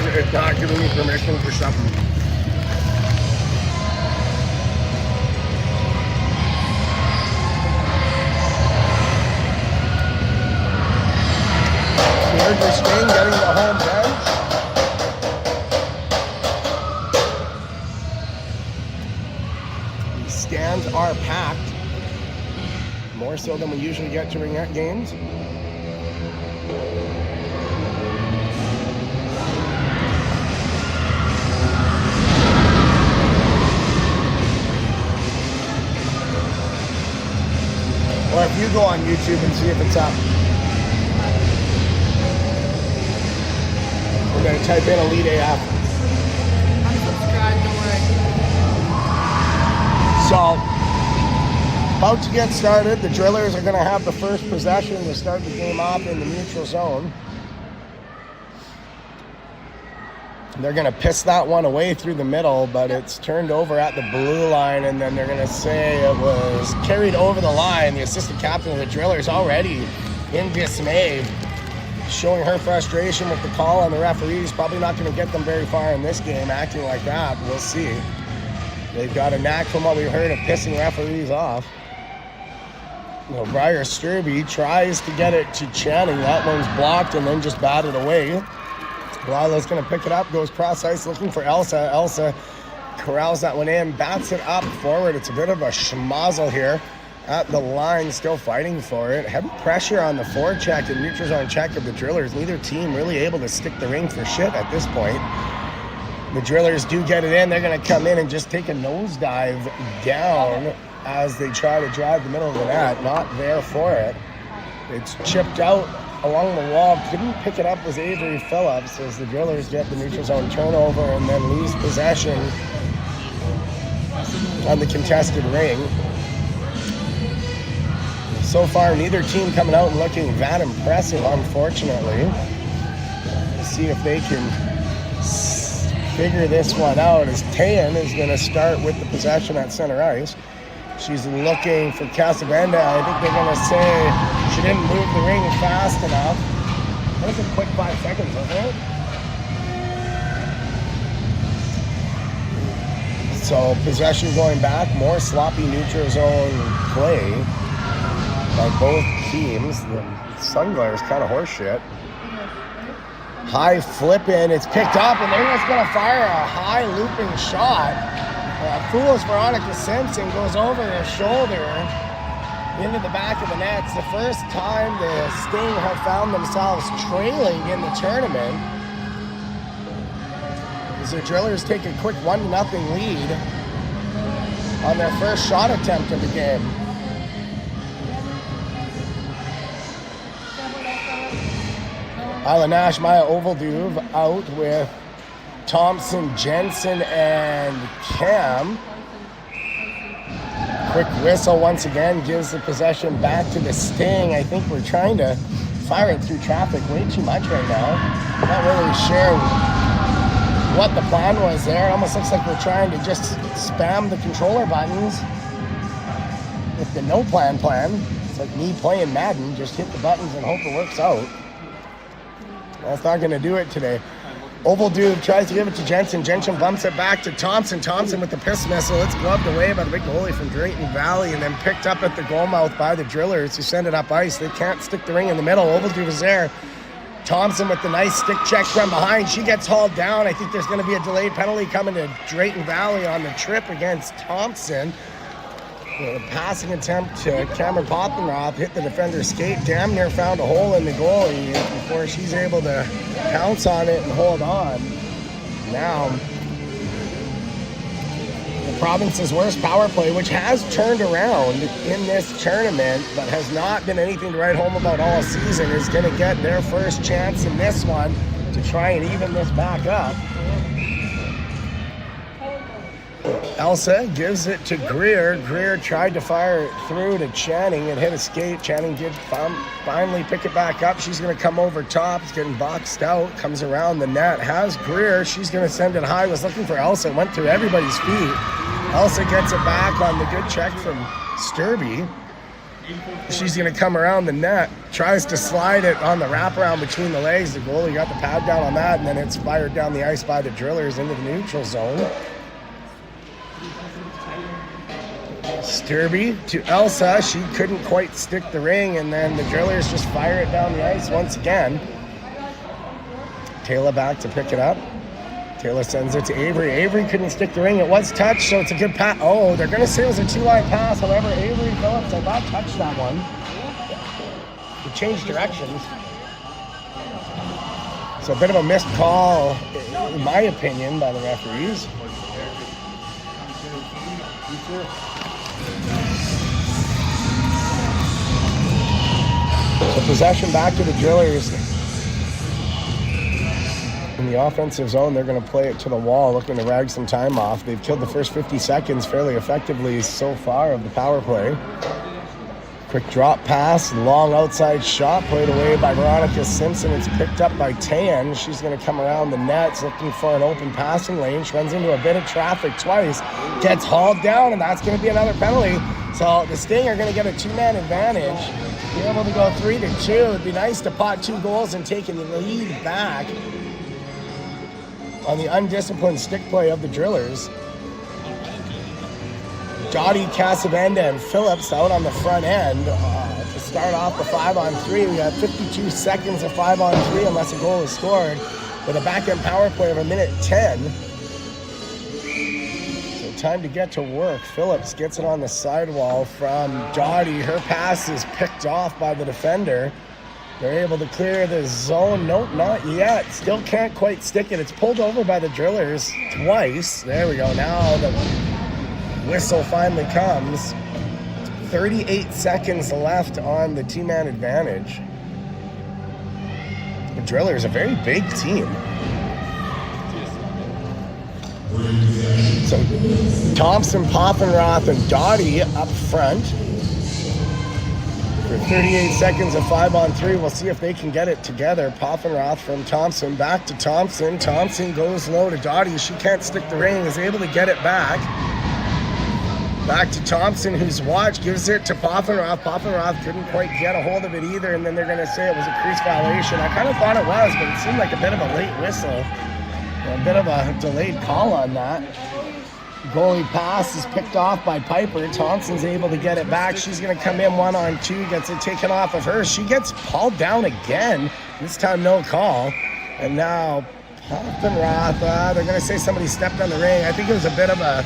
it's not giving me permission for something. Sting getting the home bench. These stands are packed. More so than we usually get to Ringette games. Or if you go on YouTube and see if it's up. We're going to type in Elite AF. I'm subscribed, don't worry. So, about to get started. The Drillers are going to have the first possession to start the game off in the neutral zone. They're going to piss that one away through the middle, but it's turned over at the blue line, and then they're going to say it was carried over the line. The assistant captain of the Drillers already in dismay, showing her frustration with the call on the referees. Probably not going to get them very far in this game acting like that. We'll see. They've got a knack, from what we heard, of pissing referees off. Briar Sturby tries to get it to Channing. That one's blocked and then just batted away. Lila's going to pick it up, goes cross ice looking for Elsa. Elsa corrals that one in, bats it up forward. It's a bit of a schmozzle here at the line, still fighting for it. Heavy pressure on the forecheck and neutral zone check of the Drillers. Neither team really able to stick the ring for shit at this point. The Drillers do get it in. They're going to come in and just take a nosedive down as they try to drive the middle of the net. Not there for it. It's chipped out along the wall. Couldn't pick it up was Avery Phillips as the Drillers get the neutral zone turnover and then lose possession on the contested ring. So far, neither team coming out and looking that impressive, unfortunately. Let's see if they can figure this one out, as Tayan is going to start with the possession at center ice. She's looking for Casabenda. I think they're going to say she didn't move the ring fast enough. That was a quick 5 seconds, wasn't it? So possession going back, more sloppy neutral zone play by both teams. The Sunglare is kind of horseshit. High flip in, it's picked up, and they're just going to fire a high looping shot. Foolish Veronica Simpson goes over her shoulder into the back of the net. It's the first time the Sting have found themselves trailing in the tournament. As the Drillers take a quick 1-0 lead on their first shot attempt of the game. Isla Nash, Maya Ovalduve out with Thompson, Jensen, and Cam. Quick whistle once again gives the possession back to the Sting. I think we're trying to fire it through traffic way too much right now. Not really sure what the plan was there. It almost looks like we're trying to just spam the controller buttons with the no plan. It's like me playing Madden, just hit the buttons and hope it works out. That's not going to do it today. Ovalduve tries to give it to Jensen. Jensen bumps it back to Thompson. Thompson with the piss missile. It's gloved away by the big goalie from Drayton Valley and then picked up at the goal mouth by the Drillers who send it up ice. They can't stick the ring in the middle. Ovalduve is there. Thompson with the nice stick check from behind. She gets hauled down. I think there's going to be a delayed penalty coming to Drayton Valley on the trip against Thompson. A passing attempt to Cameron Poppenroth hit the defender's skate, damn near found a hole in the goalie before she's able to pounce on it and hold on. Now, the province's worst power play, which has turned around in this tournament, but has not been anything to write home about all season, is going to get their first chance in this one to try and even this back up. Elsa gives it to Greer. Greer tried to fire it through to Channing and hit a skate. Channing did finally pick it back up. She's going to come over top. It's getting boxed out. Comes around the net. Has Greer. She's going to send it high. Was looking for Elsa. Went through everybody's feet. Elsa gets it back on the good check from Sturby. She's going to come around the net, tries to slide it on the wraparound between the legs. The goalie got the pad down on that, and then it's fired down the ice by the drillers into the neutral zone. Sturby to Elsa. She couldn't quite stick the ring, and then the drillers just fire it down the ice once again. Taylor back to pick it up. Taylor sends it to Avery. Avery couldn't stick the ring. It was touched, so it's a good pass. Oh, they're going to say it was a two-line pass. However, Avery Phillips, I thought, touched that one. It changed directions. So a bit of a missed call, in my opinion, by the referees. So possession back to the drillers. In the offensive zone, they're going to play it to the wall, looking to rag some time off. They've killed the first 50 seconds fairly effectively so far of the power play. Quick drop pass, long outside shot, played away by Veronica Simpson. It's picked up by Tan. She's going to come around the nets looking for an open passing lane. She runs into a bit of traffic twice, gets hauled down, and that's going to be another penalty. So the Sting are going to get a two-man advantage. Be able to go 3-2. It'd be nice to pot 2 goals and take the lead back on the undisciplined stick play of the drillers. Dottie, Casavenda, and Phillips out on the front end to start off the 5-on-3. We have 52 seconds of 5-on-3 unless a goal is scored, with a back-end power play of 1:10. So time to get to work. Phillips gets it on the sidewall from Dottie. Her pass is picked off by the defender. They're able to clear the zone. Nope, not yet. Still can't quite stick it. It's pulled over by the drillers twice. There we go. Now the whistle finally comes. 38 seconds left on the two-man advantage. The drillers, a very big team. So Thompson, Poffenroth, and Dottie up front. For 38 seconds of 5-on-3, we'll see if they can get it together. Poffenroth from Thompson, back to Thompson. Thompson goes low to Dottie. She can't stick the ring, is able to get it back. Back to Thompson, whose watch gives it to Poffenroth. Poffenroth couldn't quite get a hold of it either, and then they're going to say it was a crease violation. I kind of thought it was, but it seemed like a bit of a late whistle. A bit of a delayed call on that. Goalie pass is picked off by Piper. Thompson's able to get it back. She's going to come in 1-on-2, gets it taken off of her. She gets hauled down again. This time no call. And now Poffenroth, they're going to say somebody stepped on the ring. I think it was a bit of a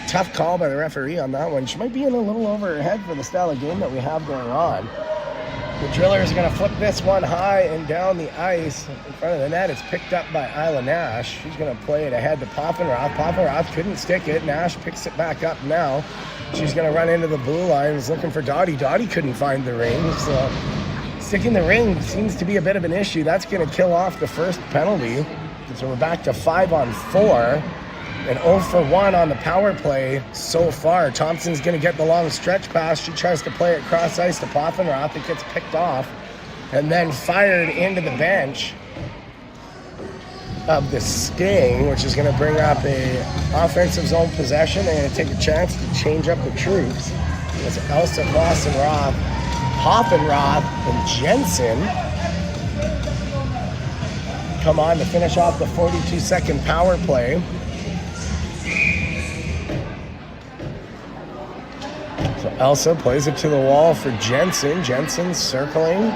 tough call by the referee on that one. She might be in a little over her head for the style of game that we have going on. The drillers are going to flip this one high and down the ice in front of the net. It's picked up by Isla Nash. She's going to play it ahead to Poffenroth. Poffenroth couldn't stick it. Nash picks it back up now. She's going to run into the blue line. Is looking for Dottie. Dottie couldn't find the ring. So sticking the ring seems to be a bit of an issue. That's going to kill off the first penalty. So we're back to 5-on-4. And 0 for 1 on the power play so far. Thompson's going to get the long stretch pass. She tries to play it cross ice to Poffenroth. It gets picked off and then fired into the bench of the Sting, which is going to bring up a offensive zone possession. They're going to take a chance to change up the troops. It's Elsa Klossenroth, Poffenroth, and Jensen come on to finish off the 42-second power play. So Elsa plays it to the wall for Jensen. Jensen circling,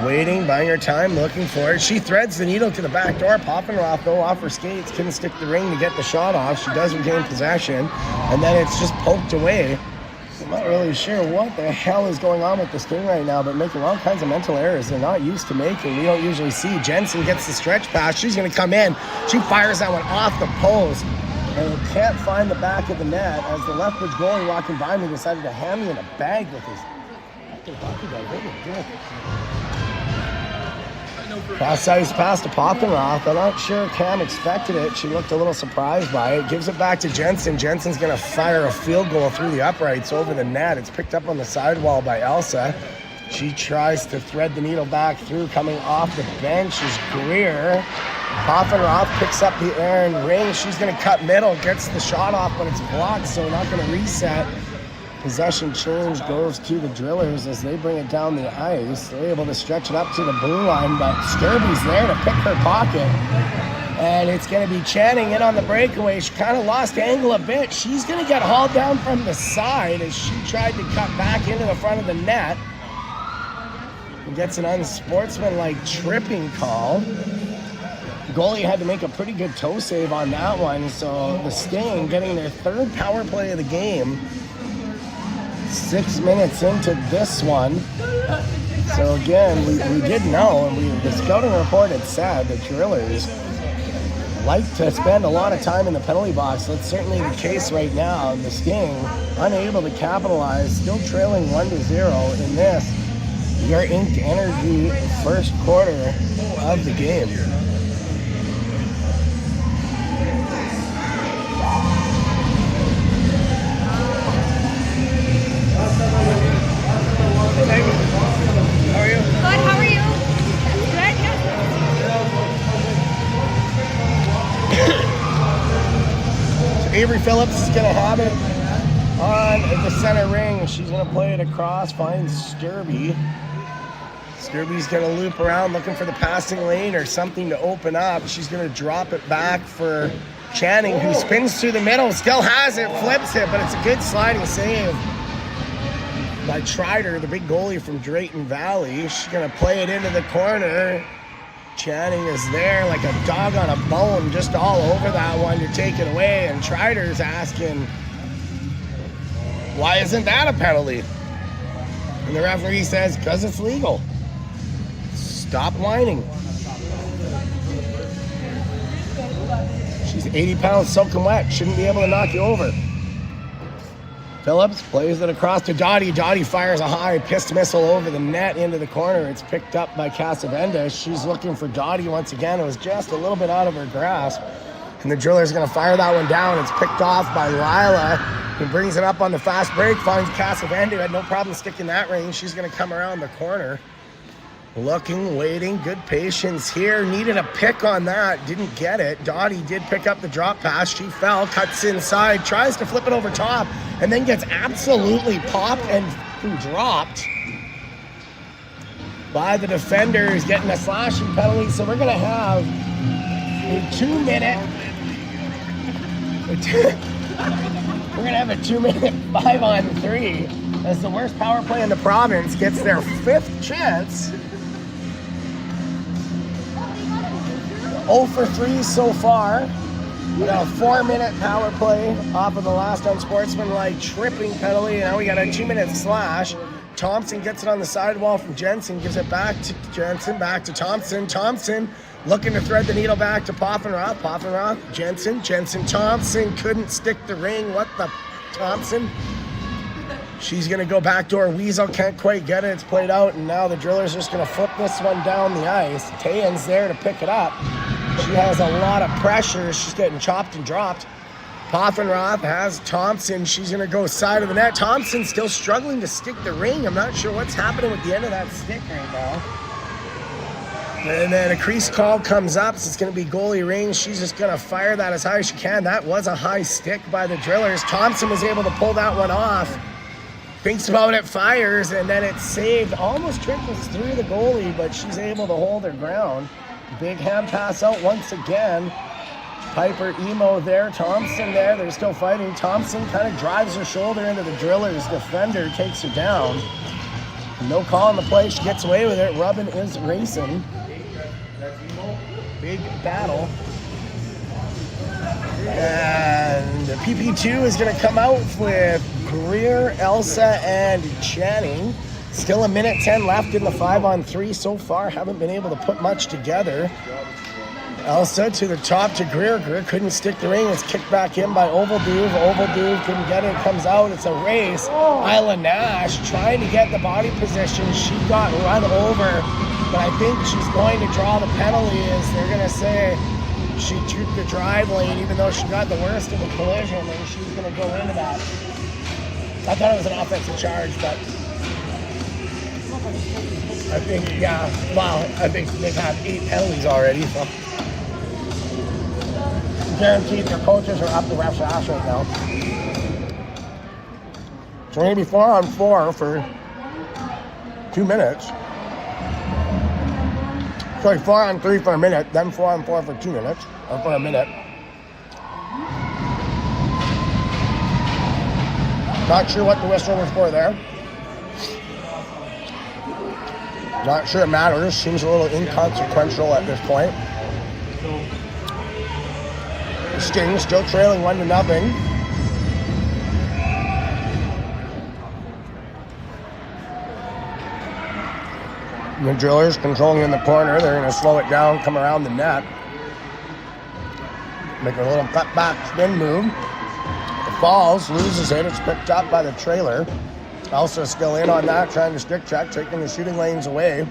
waiting, buying her time, looking for it. She threads the needle to the back door. Poffenroth, though, off her skates, couldn't stick the ring to get the shot off. She does regain possession, and then it's just poked away. I'm not really sure what the hell is going on with the Sting right now, but making all kinds of mental errors they're not used to making. We don't usually see. Jensen gets the stretch pass. She's going to come in. She fires that one off the post. And he can't find the back of the net as the Lethbridge goalie walking by me decided to hand me in a bag with his hockey bag. Cross ice pass to Poffenroth. I'm not sure Cam expected it. She looked a little surprised by it. Gives it back to Jensen. Jensen's going to fire a field goal through the uprights over the net. It's picked up on the sidewall by Elsa. She tries to thread the needle back through. Coming off the bench is Greer. Poffenroth picks up the Aaron ring. She's going to cut middle, gets the shot off, but it's blocked, so not going to reset. Possession change goes to the Drillers as they bring it down the ice. They're able to stretch it up to the blue line, but Sturby's there to pick her pocket. And it's going to be Channing in on the breakaway. She kind of lost angle a bit. She's going to get hauled down from the side as she tried to cut back into the front of the net. And gets an unsportsmanlike tripping call. The goalie had to make a pretty good toe save on that one. So the Sting getting their third power play of the game. 6 minutes into this one. So again, we did know, and the scouting report had said the Drillers like to spend a lot of time in the penalty box. That's certainly the case right now. The Sting unable to capitalize, still trailing 1-0 in this Your Ink Energy first quarter of the game. How are you? Good, how are you? Good, yeah. So Avery Phillips is going to have it on the center ring. She's going to play it across, finds Sturby. Sturby's going to loop around looking for the passing lane or something to open up. She's going to drop it back for Channing, who spins through the middle, still has it, flips it, but it's a good sliding save by Trider, the big goalie from Drayton Valley. She's going to play it into the corner. Channing is there like a dog on a bone, just all over that one to take it away. And Trider's asking, why isn't that a penalty? And the referee says, because it's legal. Stop whining. She's 80 pounds soaking wet. Shouldn't be able to knock you over. Phillips plays it across to Dottie. Dottie fires a high pissed missile over the net into the corner. It's picked up by Casavendas. She's looking for Dottie once again. It was just a little bit out of her grasp. And the Driller's going to fire that one down. It's picked off by Lila, who brings it up on the fast break. Finds Casavendas, who had no problem sticking that range. She's going to come around the corner. Looking, waiting, good patience here. Needed a pick on that, didn't get it. Dottie did pick up the drop pass. She fell, cuts inside, tries to flip it over top, and then gets absolutely popped and dropped by the defenders, getting a slashing penalty. So we're going to have a 2-minute, we're going to have a 2-minute 5-on-3 as the worst power play in the province gets their 5th chance. 0 for 3 so far. We got a 4-minute power play off of the last unsportsmanlike tripping penalty. Now we got a 2-minute slash. Thompson gets it on the sidewall from Jensen, gives it back to Jensen, back to Thompson. Thompson looking to thread the needle back to Poffenroth. Poffenroth, Jensen, Thompson couldn't stick the ring. What the Thompson? She's going to go backdoor. Weasel can't quite get it. It's played out, and now the Driller's just going to flip this one down the ice. Tayan's there to pick it up. She has a lot of pressure. She's getting chopped and dropped. Poffenroth has Thompson. She's going to go side of the net. Thompson still struggling to stick the ring. I'm not sure what's happening with the end of that stick right now. And then a crease call comes up. So it's going to be goalie ring. She's just going to fire that as high as she can. That was a high stick by the Drillers. Thompson was able to pull that one off. Thinks about it, fires, and then it's saved. Almost trickles through the goalie, but she's able to hold her ground. Big hand pass out once again. Piper Emo there, Thompson there. They're still fighting. Thompson kind of drives her shoulder into the Drillers. Defender takes her down. No call on the play. She gets away with it. Rubbin is racing. Big battle. And the PP2 is going to come out with Greer, Elsa, and Channing. Still a minute 10 left in the 5-on-3 so far. Haven't been able to put much together. Elsa to the top to Greer. Greer couldn't stick the ring. It's kicked back in by Ovalduve. Ovalduve couldn't get it. Comes out. It's a race. Isla Nash trying to get the body position. She got run over. But I think she's going to draw the penalty as they're going to say she took the drive lane even though she got the worst of the collision and she's going to go into that. I thought it was an offensive charge, but I think, yeah, well, I think they've had 8 penalties already, so. Guaranteed their coaches are up the ref's ass right now. We're going to be 4-on-4 for 2 minutes. Sorry, 4-on-3 for a minute, then 4-on-4 for 2 minutes, or for a minute. Not sure what the whistle was for there. Not sure it matters. Seems a little inconsequential at this point. The Sting still trailing 1-0. The Drillers controlling in the corner. They're going to slow it down, come around the net. Make a little cut back spin move. It falls, loses it. It's picked up by the trailer. Also still in on that, trying to stick check, taking the shooting lanes away.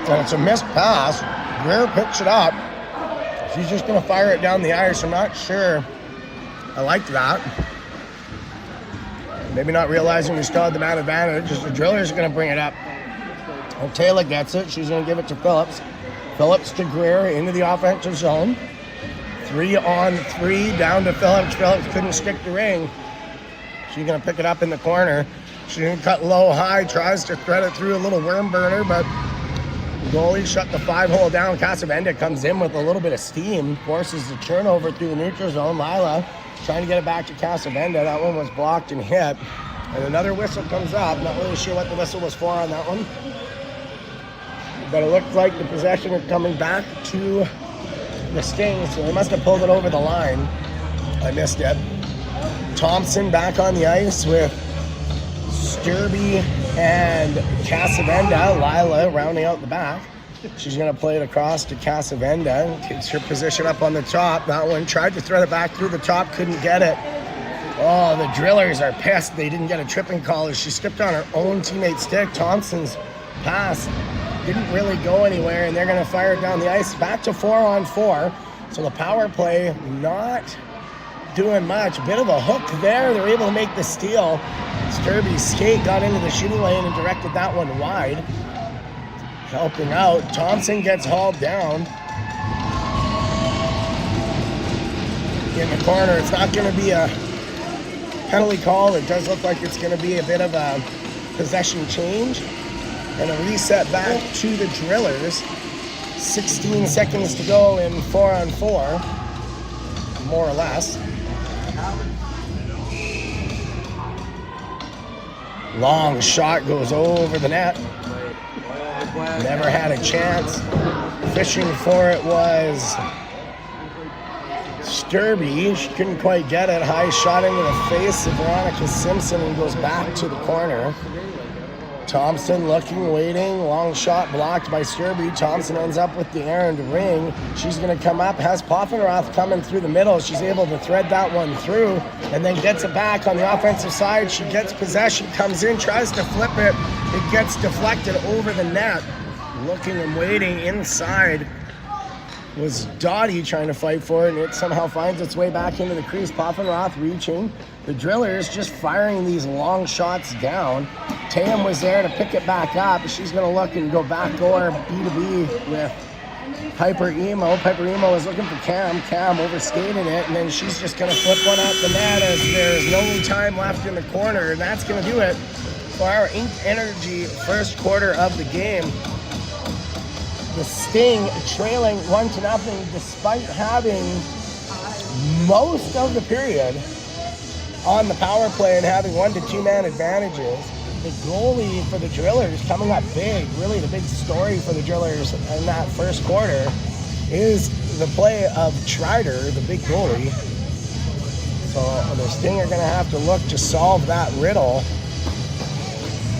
And it's a missed pass. Greer picks it up. She's just going to fire it down the ice. I'm not sure I like that. Maybe not realizing we still had the man advantage. The Drillers are going to bring it up. And Taylor gets it. She's going to give it to Phillips. Phillips to Greer into the offensive zone. 3-on-3 down to Phillips. Phillips couldn't stick the ring. She's going to pick it up in the corner. She's going to cut low, high, tries to thread it through a little worm burner, but the goalie shut the 5-hole down. Casavenda comes in with a little bit of steam, forces the turnover through the neutral zone. Lila trying to get it back to Casavenda. That one was blocked and hit. And another whistle comes up. Not really sure what the whistle was for on that one. But it looks like the possession is coming back to the Sting, so they must have pulled it over the line. I missed it. Thompson back on the ice with Sturby and Casavenda. Lila rounding out the back. She's going to play it across to Casavenda. Takes her position up on the top. That one tried to thread it back through the top, couldn't get it. Oh, the Drillers are pissed they didn't get a tripping call as she skipped on her own teammate's stick. Thompson's pass didn't really go anywhere, and they're going to fire it down the ice. Back to 4-on-4. So the power play not doing much. A bit of a hook there. They're able to make the steal. Sturby's skate got into the shooting lane and directed that one wide. Helping out. Thompson gets hauled down. In the corner. It's not going to be a penalty call. It does look like it's going to be a bit of a possession change. And a reset back to the Drillers. 16 seconds to go in 4-on-4. More or less. Long shot goes over the net. Never had a chance. Fishing for it was Sturby. She couldn't quite get it. High shot into the face of Veronica Simpson and goes back to the corner. Thompson looking, waiting. Long shot blocked by Sturby. Thompson ends up with the errand ring. She's going to come up. Has Poffenroth coming through the middle. She's able to thread that one through and then gets it back on the offensive side. She gets possession, comes in, tries to flip it. It gets deflected over the net. Looking and waiting inside was Dottie trying to fight for it, and it somehow finds its way back into the crease. Poffenroth reaching. The Drillers just firing these long shots down. Tam was there to pick it back up. She's going to look and go back door B2B with Piper Emo. Piper Emo is looking for Cam. Cam overskated it, and then she's just going to flip one out the net as there's no time left in the corner, and that's going to do it for our Ink Energy first quarter of the game. The Sting trailing 1-0 despite having most of the period on the power play and having 1 to 2 man advantages. The goalie for the Drillers coming up big. Really the big story for the Drillers in that first quarter is the play of Trider, the big goalie. So the Sting are going to have to look to solve that riddle.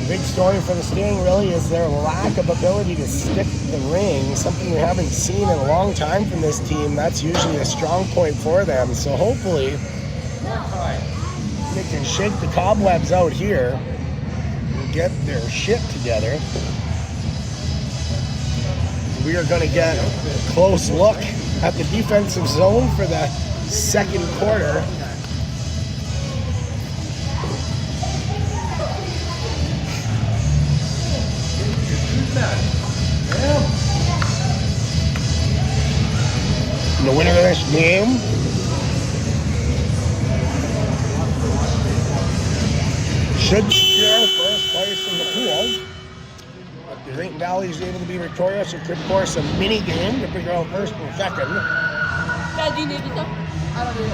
The big story for the Sting really is their lack of ability to stick the ring, something we haven't seen in a long time from this team. That's usually a strong point for them. So hopefully they can shake the cobwebs out here and get their shit together. We are going to get a close look at the defensive zone for the second quarter. The winner of this game should secure first place in the pool. If you think Valley's able to be victorious, it could force a mini game to figure out first and second. Dad, do you need this stuff? I don't need it.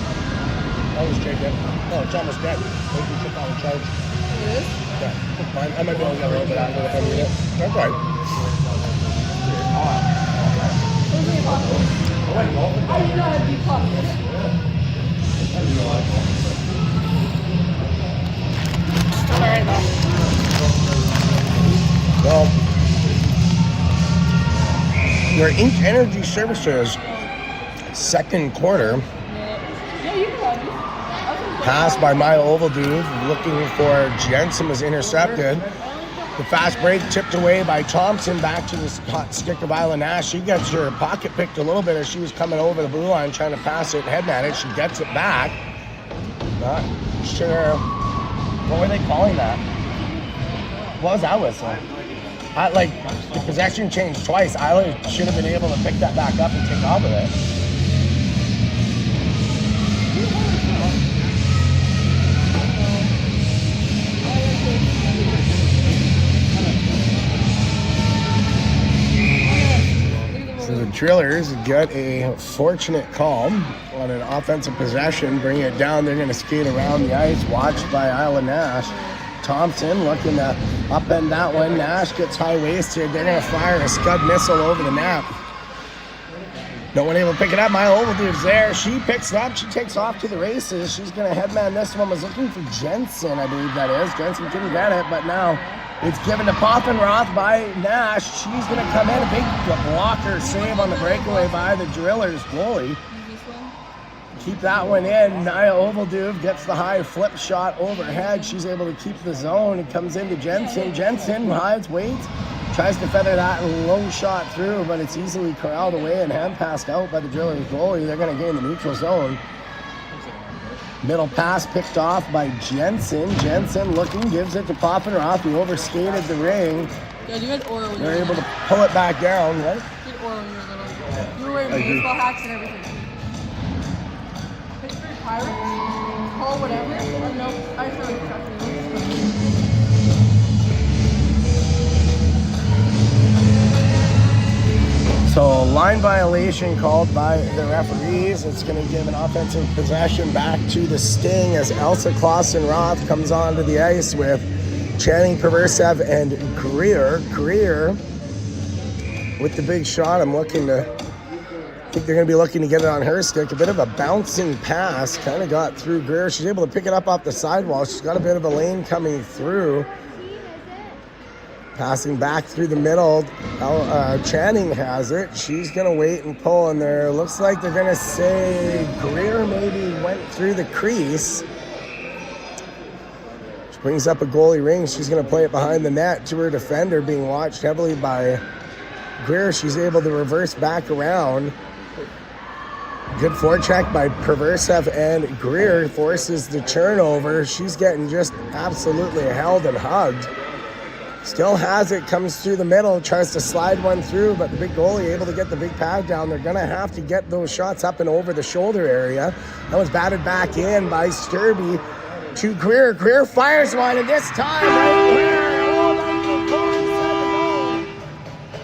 That was Jacob. Oh, it's almost dead. Maybe we took out a charge. It is? Yeah, it's fine. I might be able to get a little bit out of it if I need it. That's right. I didn't know how to be popular. Alright, Well, your Ink Energy Services second quarter pass by my Ovaldude looking for Jensen was intercepted. The fast break tipped away by Thompson back to the hot stick of Isla Nash. She gets her pocket picked a little bit as she was coming over the blue line trying to pass it and heading at it. She gets it back. Not sure. What were they calling that? What was that whistle? The possession changed twice. Isla should have been able to pick that back up and take off with it. So the Drillers get a fortunate call on an offensive possession, bring it down. They're going to skate around the ice, watched by Isla Nash. Thompson looking to upend that one. Nash gets high-waisted. They're going to fire a scud missile over the net. No one able to pick it up. My Ovaldude's there. She picks it up. She takes off to the races. She's going to headman this one. Was looking for Jensen, I believe that is. Jensen couldn't get it, but now it's given to Poffenroth by Nash. She's going to come in. A big blocker save on the breakaway by the Drillers goalie. Keep that one in. Nia Ovaldude gets the high flip shot overhead. She's able to keep the zone. It comes into Jensen. Jensen hides, waits, tries to feather that low shot through, but it's easily corralled away and hand passed out by the Drillers goalie. They're going to gain the neutral zone. Middle pass picked off by Jensen. Jensen looking, gives it to Poffenroth, who overskated the ring. Yeah, you had Oro when They're able to pull it back down, right? You had Oro when you were little. You were wearing baseball hats and everything. Pittsburgh Pirates? Call whatever? Or no, I feel like exactly. So line violation called by the referees. It's going to give an offensive possession back to the Sting as Elsa Clausen-Roth comes onto the ice with Channing Perversev and Greer. Greer with the big shot. I think they're going to be looking to get it on her stick. A bit of a bouncing pass. Kind of got through Greer. She's able to pick it up off the sidewall. She's got a bit of a lane coming through. Passing back through the middle. Channing has it. She's going to wait and pull in there. Looks like they're going to say Greer maybe went through the crease. She brings up a goalie ring. She's going to play it behind the net to her defender, being watched heavily by Greer. She's able to reverse back around. Good forecheck by Perversev, and Greer forces the turnover. She's getting just absolutely held and hugged. Still has it, comes through the middle, tries to slide one through, but the big goalie able to get the big pad down. They're going to have to get those shots up and over the shoulder area. That was batted back in by Sturby to Greer. Greer fires one, and this time right here,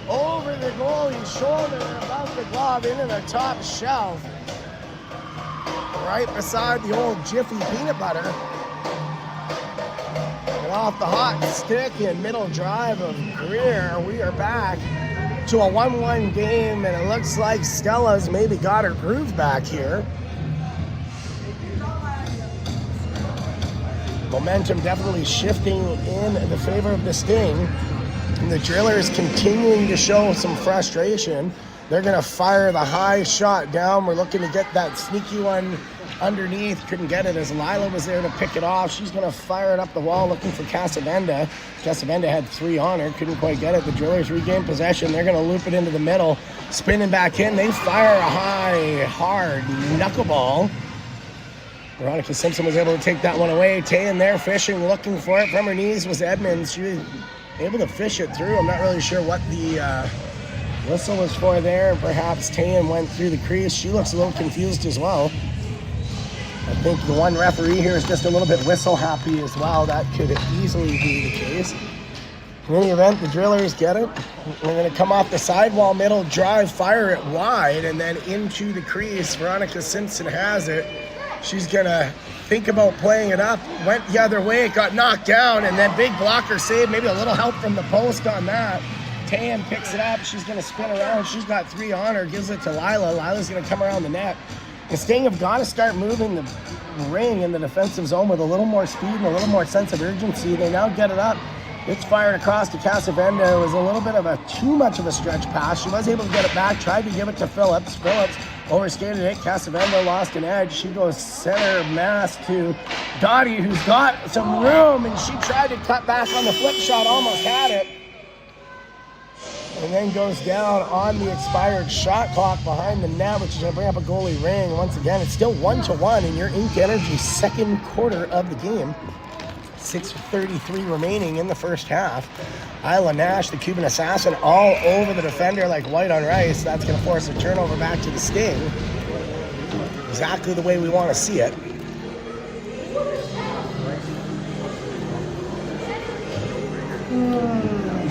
over the goalie's shoulder, above the glove, into the top shelf. Right beside the old Jiffy peanut butter. Off the hot stick in middle drive of Greer. We are back to a 1-1 game, and it looks like Stella's maybe got her groove back here. Momentum definitely shifting in the favor of the Sting. And the Drillers continuing to show some frustration. They're going to fire the high shot down. We're looking to get that sneaky one underneath. Couldn't get it as Lila was there to pick it off. She's going to fire it up the wall looking for Casavenda. Casavenda had 3 on her. Couldn't quite get it. The Drillers regain possession. They're going to loop it into the middle. Spinning back in. They fire a high, hard knuckleball. Veronica Simpson was able to take that one away. Tay in there fishing, looking for it. From her knees was Edmonds. She was able to fish it through. I'm not really sure what the whistle was for there. Perhaps Tayan went through the crease. She looks a little confused as well. I think the one referee here is just a little bit whistle happy as well. That could easily be the case. In any event, the Drillers get it. They're going to come off the sidewall, middle drive, fire it wide, and then into the crease. Veronica Simpson has it. She's going to think about playing it up. Went the other way, it got knocked down, and then big blocker save. Maybe a little help from the post on that. Tan picks it up. She's going to spin around. She's got 3 on her. Gives it to Lila. Lila's going to come around the net. The Sting have got to start moving the ring in the defensive zone with a little more speed and a little more sense of urgency. They now get it up. It's fired across to Casavenda. It was a little bit of a too much of a stretch pass. She was able to get it back, tried to give it to Phillips. Phillips overskated it. Casavenda lost an edge. She goes center mass to Dottie, who's got some room, and she tried to cut back on the flip shot, almost had it. And then goes down on the expired shot clock behind the net, which is going to bring up a goalie ring. Once again, it's still 1-1 in your Ink Energy second quarter of the game. 6:33 remaining in the first half. Isla Nash, the Cuban assassin, all over the defender like white on rice. That's going to force a turnover back to the Sting. Exactly the way we want to see it.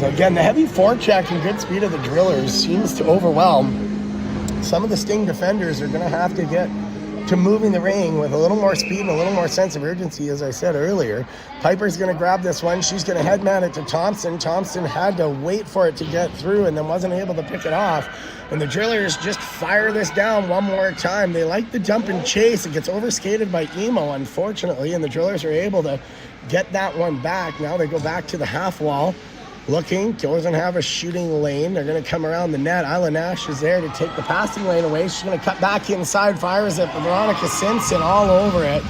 So again, the heavy forecheck and good speed of the Drillers seems to overwhelm. Some of the Sting defenders are going to have to get to moving the ring with a little more speed and a little more sense of urgency, as I said earlier. Piper's going to grab this one. She's going to headman it to Thompson. Thompson had to wait for it to get through and then wasn't able to pick it off. And the Drillers just fire this down one more time. They like the jump and chase. It gets overskated by Emo, unfortunately, and the Drillers are able to get that one back. Now they go back to the half wall. Looking, doesn't have a shooting lane. They're going to come around the net. Isla Nash is there to take the passing lane away. She's going to cut back inside, fires it. Veronica Simpson all over it.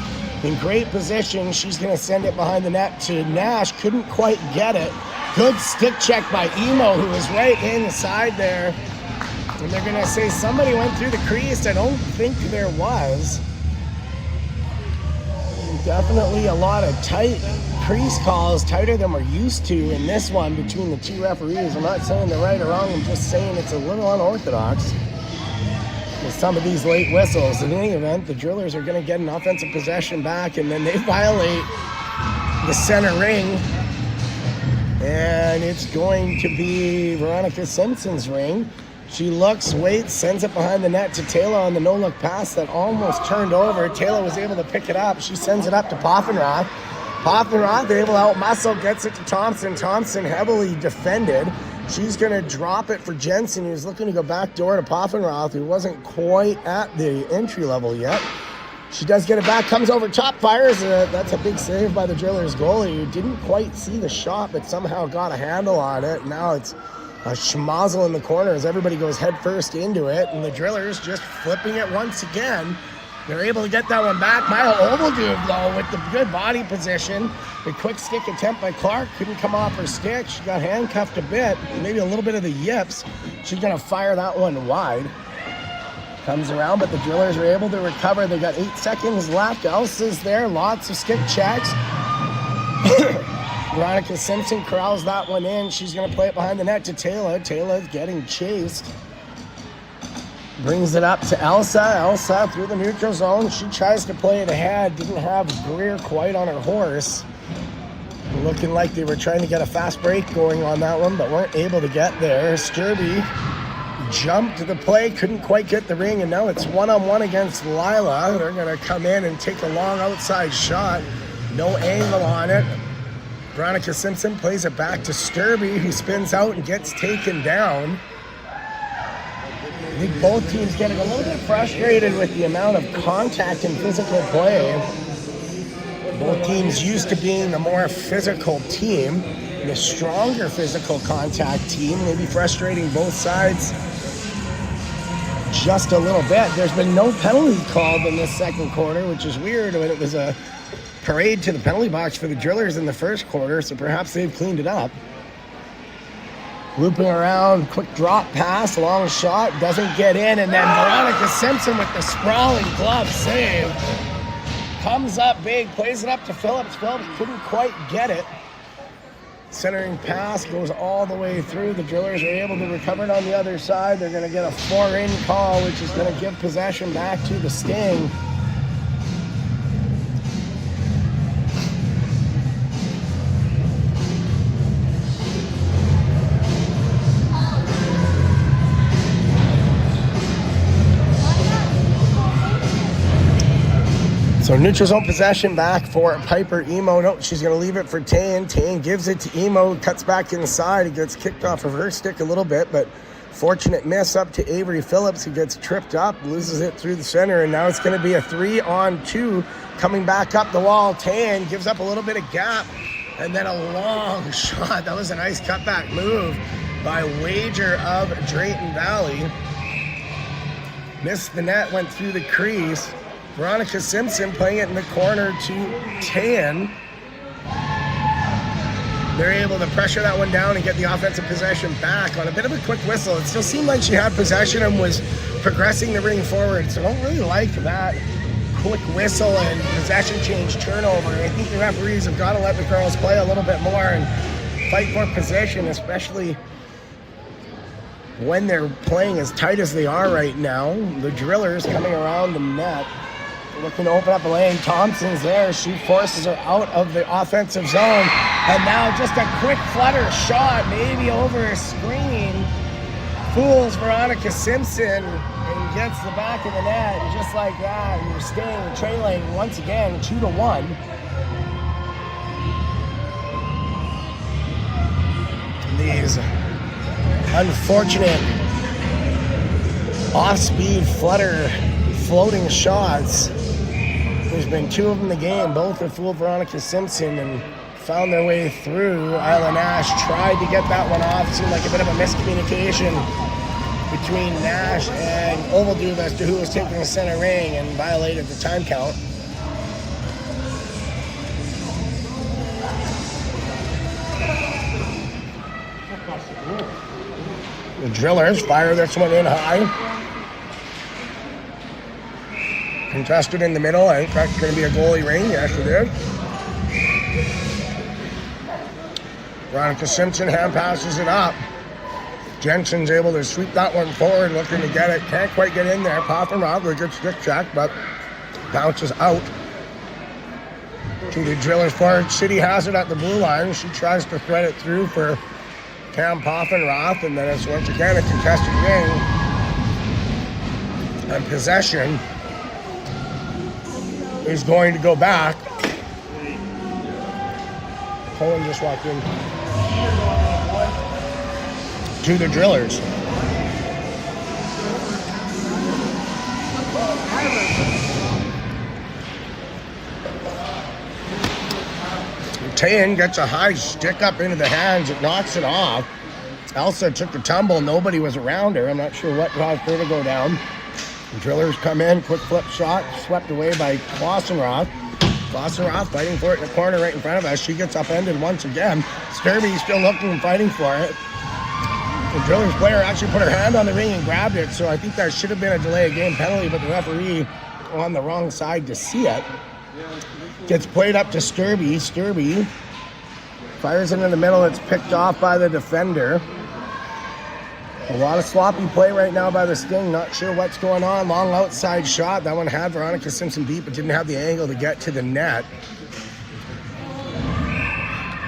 In great position. She's going to send it behind the net to Nash. Couldn't quite get it. Good stick check by Emo, who was right inside there. And they're going to say somebody went through the crease. I don't think there was. Definitely a lot of tight crease calls, tighter than we're used to in this one between the two referees. I'm not saying they're right or wrong, I'm just saying it's a little unorthodox with some of these late whistles. In any event, the Drillers are going to get an offensive possession back, and then they violate the center ring, and it's going to be Veronica Simpson's ring. She looks, waits, sends it behind the net to Taylor on the no-look pass that almost turned over. Taylor was able to pick it up. She sends it up to Poffenroth. Poffenroth able to out-muscle, gets it to Thompson. Thompson heavily defended. She's going to drop it for Jensen, who's looking to go back door to Poffenroth, who wasn't quite at the entry level yet. She does get it back, comes over top, fires it. That's a big save by the Drillers goalie, who didn't quite see the shot, but somehow got a handle on it. Now it's a schmozzle in the corner as everybody goes head first into it, and the Drillers just flipping it once again. They're able to get that one back. Maya Ovalduve, though, with the good body position. The quick stick attempt by Clark couldn't come off her stick. She got handcuffed a bit, maybe a little bit of the yips. She's going to fire that one wide. Comes around, but the Drillers are able to recover. They got 8 seconds left. Elsa's there, lots of stick checks. Veronica Simpson corrals that one in. She's going to play it behind the net to Taylor. Taylor's getting chased. Brings it up to Elsa. Elsa through the neutral zone. She tries to play it ahead. Didn't have Greer quite on her horse. Looking like they were trying to get a fast break going on that one, but weren't able to get there. Sturby jumped to the play, couldn't quite get the ring, and now it's one-on-one against Lila. They're going to come in and take a long outside shot. No angle on it. Veronica Simpson plays it back to Sturby, who spins out and gets taken down. I think both teams getting a little bit frustrated with the amount of contact and physical play. Both teams used to being the more physical team, the stronger physical contact team, maybe frustrating both sides just a little bit. There's been no penalty called in this second quarter, which is weird when it was a parade to the penalty box for the Drillers in the first quarter, so perhaps they've cleaned it up. Looping around, quick drop pass, long shot, doesn't get in, and then Veronica Simpson with the sprawling glove save. Comes up big, plays it up to Phillips. Phillips couldn't quite get it. Centering pass goes all the way through. The Drillers are able to recover it on the other side. They're going to get a 4-in call, which is going to give possession back to the Sting. So neutral zone possession back for Piper. Emo, no, she's going to leave it for Tane. Tane gives it to Emo, cuts back inside. It gets kicked off of her stick a little bit, but fortunate miss up to Avery Phillips, who gets tripped up, loses it through the center, and now it's going to be a 3-on-2 coming back up the wall. Tane gives up a little bit of gap, and then a long shot. That was a nice cutback move by Wager of Drayton Valley. Missed the net, went through the crease. Veronica Simpson playing it in the corner to Tan. They're able to pressure that one down and get the offensive possession back on a bit of a quick whistle. It still seemed like she had possession and was progressing the ring forward, so I don't really like that quick whistle and possession change turnover. I think the referees have got to let the girls play a little bit more and fight for position, especially when they're playing as tight as they are right now. The Drillers coming around the net, looking to open up a lane. Thompson's there. She forces her out of the offensive zone. And now just a quick flutter shot, maybe over a screen. Fools Veronica Simpson and gets the back of the net. And just like that, you're staying trailing once again, 2-1. These unfortunate off-speed flutter floating shots. There's been 2 of them in the game. Both have fooled Veronica Simpson and found their way through. Isla Nash tried to get that one off. It seemed like a bit of a miscommunication between Nash and Ovalduve as to who was taking the center ring and violated the time count. The Drillers fire this one in high. Contested in the middle. I think that's going to be a goalie ring. Yes, it is. Veronica Simpson hand passes it up. Jensen's able to sweep that one forward, looking to get it. Can't quite get in there. Poffenroth with a good stick check, but bounces out to the Drillers forward. City has it at the blue line. She tries to thread it through for Cam Poffenroth, and then it's once again a contested ring. And possession is going to go back. Cohen just walked in. To the Drillers. Tayan gets a high stick up into the hands. It knocks it off. Elsa took the tumble. Nobody was around her. I'm not sure what caused her to go down. The Drillers come in. Quick flip shot. Swept away by Klossenroth. Klossenroth fighting for it in the corner right in front of us. She gets upended once again. Sturby still looking and fighting for it. The Drillers player actually put her hand on the ring and grabbed it, so I think that should have been a delay of game penalty, but the referee on the wrong side to see it. Gets played up to Sturby. Sturby fires it in the middle. It's picked off by the defender. A lot of sloppy play right now by the Sting. Not sure what's going on. Long outside shot. That one had Veronica Simpson beat, but didn't have the angle to get to the net.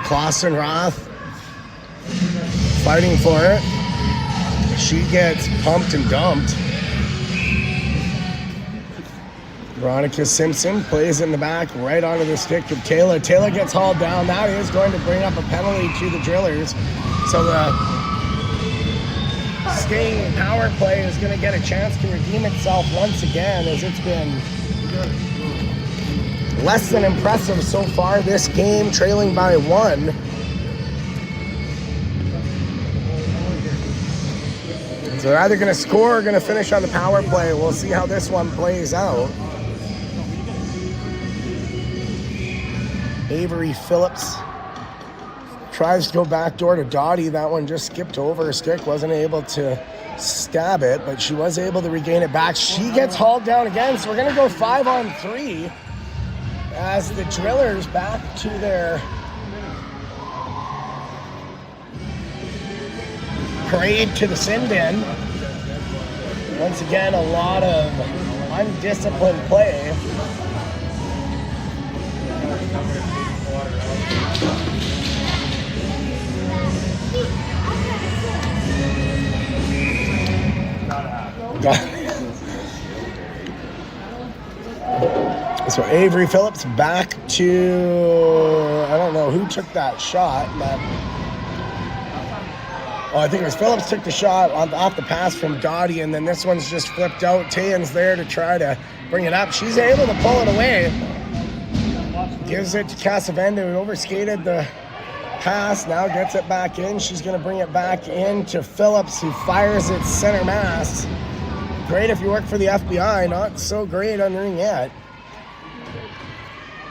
Klossenroth fighting for it. She gets pumped and dumped. Veronica Simpson plays in the back right onto the stick of Taylor. Taylor gets hauled down. That is going to bring up a penalty to the Drillers. So the Sting power play is going to get a chance to redeem itself once again, as it's been less than impressive so far this game, trailing by 1. So they're either going to score or going to finish on the power play. We'll see how this one plays out. Avery Phillips tries to go backdoor to Dottie. That one just skipped over her stick. Wasn't able to stab it, but she was able to regain it back. She gets hauled down again, so we're going to go 5-on-3 as the Drillers back to their parade to the sin bin. Once again, a lot of undisciplined play. So Avery Phillips back to, I don't know who took that shot, but I think it was Phillips took the shot off the pass from Dottie, and then this one's just flipped out. Tayan's there to try to bring it up. She's able to pull it away. Gives it to Casavenda, who overskated the pass, now gets it back in. She's going to bring it back in to Phillips, who fires it center mass. Great if you work for the FBI, not so great on Ringette.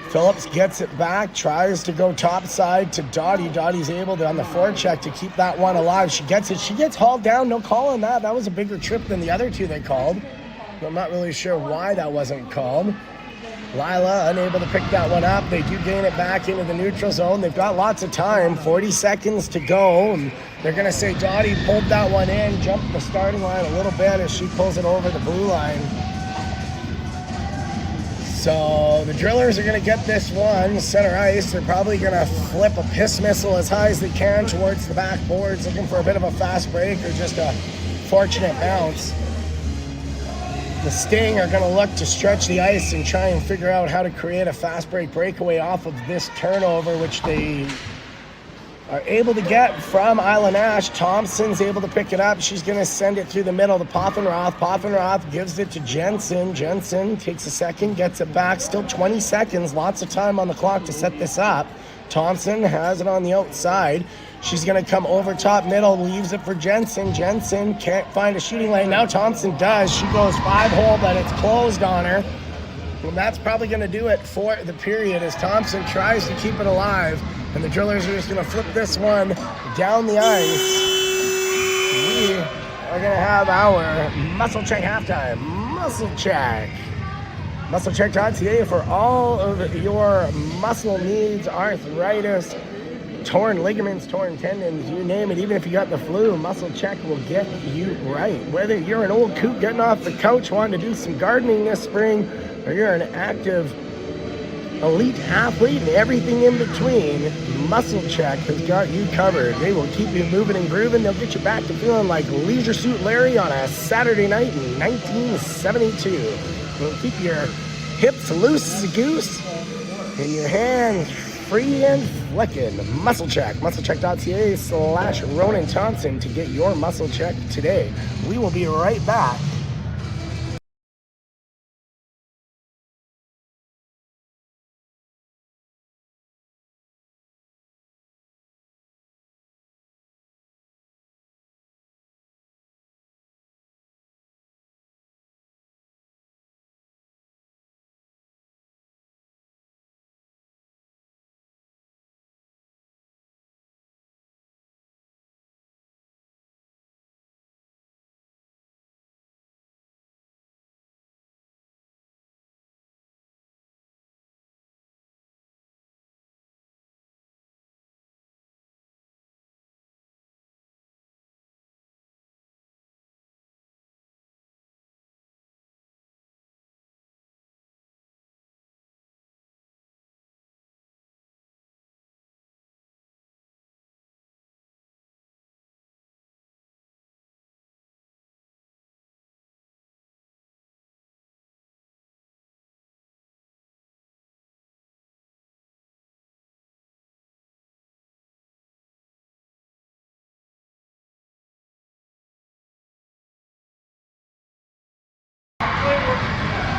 Phillips gets it back, tries to go topside to Dottie. Dottie's able to, on the forecheck, to keep that one alive. She gets it. She gets hauled down. No call on that. That was a bigger trip than the other two they called. I'm not really sure why that wasn't called. Lila unable to pick that one up. They do gain it back into the neutral zone. They've got lots of time, 40 seconds to go, and they're going to say Dottie pulled that one in, jumped the starting line a little bit as she pulls it over the blue line. So the Drillers are going to get this one center ice. They're probably going to flip a piss missile as high as they can towards the back boards, looking for a bit of a fast break or just a fortunate bounce. The Sting are going to look to stretch the ice and try and figure out how to create a fast break breakaway off of this turnover, which they are able to get from Isla Nash. Thompson's able to pick it up. She's going to send it through the middle to Poffenroth. Poffenroth gives it to Jensen. Jensen takes a second, gets it back. Still 20 seconds. Lots of time on the clock to set this up. Thompson has it on the outside. She's going to come over top middle, leaves it for Jensen. Jensen can't find a shooting lane. Now Thompson does. She goes 5-hole, but it's closed on her. And that's probably going to do it for the period as Thompson tries to keep it alive. And the Drillers are just going to flip this one down the ice. We are going to have our Muscle Check halftime. Muscle Check. MuscleCheck.ca for all of your muscle needs, arthritis, torn ligaments, torn tendons, you name it. Even if you got the flu, Muscle Check will get you right. Whether you're an old coot getting off the couch wanting to do some gardening this spring, or you're an active elite athlete and everything in between, Muscle Check has got you covered. They will keep you moving and grooving. They'll get you back to feeling like Leisure Suit Larry on a Saturday night in 1972. They'll keep your hips loose as a goose and your hands free and flicking. Muscle Check. MuscleCheck.ca/Ronan Thompson to get your Muscle Check today. We will be right back.